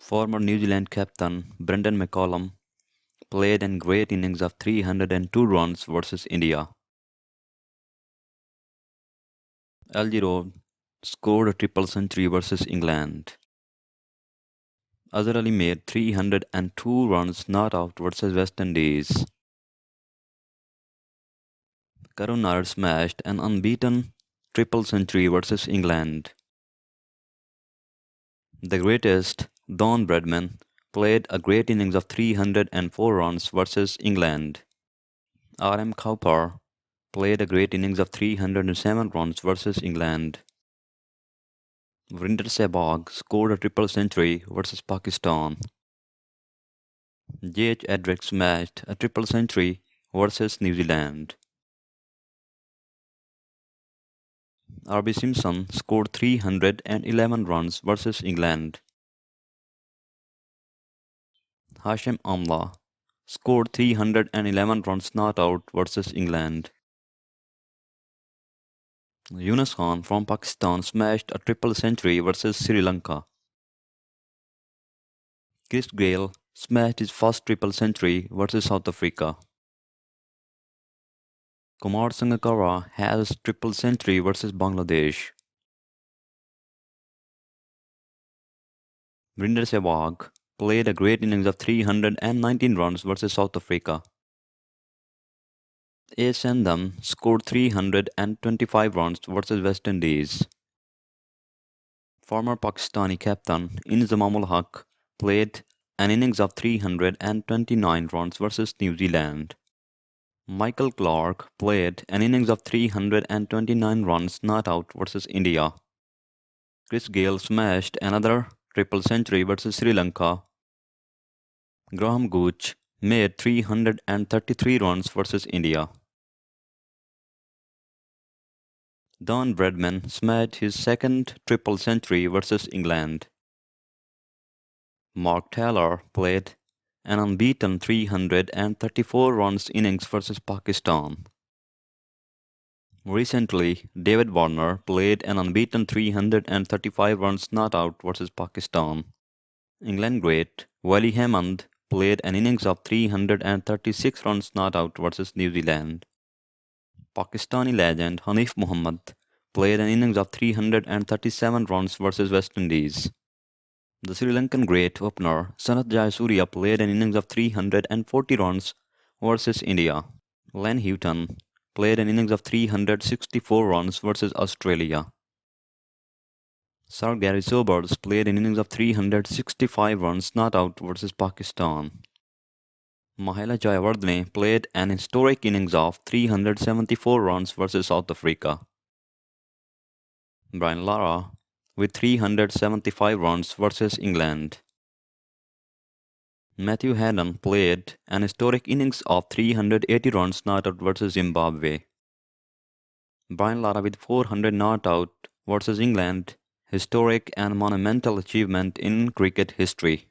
Former New Zealand captain Brendan McCullum played a great innings of 302 runs versus India. Al Giroud scored a triple century versus England. Azhar Ali made 302 runs not out versus West Indies. Karun Nair smashed an unbeaten triple century versus England. The greatest, Don Bradman, played a great innings of 304 runs versus England. R.M. Cowper played a great innings of 307 runs versus England. Vrinder Sehwag scored a triple century versus Pakistan. J.H. Edrick smashed a triple century versus New Zealand. R.B. Simpson scored 311 runs versus England. Hashim Amla scored 311 runs not out versus England. Yunus Khan from Pakistan smashed a triple century versus Sri Lanka. Chris Gayle smashed his first triple century versus South Africa. Kumar Sangakkara has triple century versus Bangladesh. Vrinder Sehwag played a great innings of 319 runs versus South Africa. A. Sandham scored 325 runs versus West Indies. Former Pakistani captain Inzamam Haq played an innings of 329 runs versus New Zealand. Michael Clarke played an innings of 329 runs not out versus India. Chris Gayle smashed another triple century versus Sri Lanka. Graham Gooch made 333 runs versus India. Don Bradman smashed his second triple century versus England. Mark Taylor played an unbeaten 334 runs innings versus Pakistan. Recently, David Warner played an unbeaten 335 runs not out versus Pakistan. England great Wally Hammond played an innings of 336 runs not out versus New Zealand. Pakistani legend Hanif Mohammad played an innings of 337 runs versus West Indies. The Sri Lankan great opener Sanath Jayasuriya played an innings of 340 runs versus India. Len Houghton played an innings of 364 runs versus Australia. Sir Gary Sobers played an innings of 365 runs not out versus Pakistan. Mahela Jayawardene played an historic innings of 374 runs versus South Africa. Brian Lara with 375 runs versus England. Matthew Haddon played an historic innings of 380 runs not out versus Zimbabwe. Brian Lara with 400 not out versus England, historic and monumental achievement in cricket history.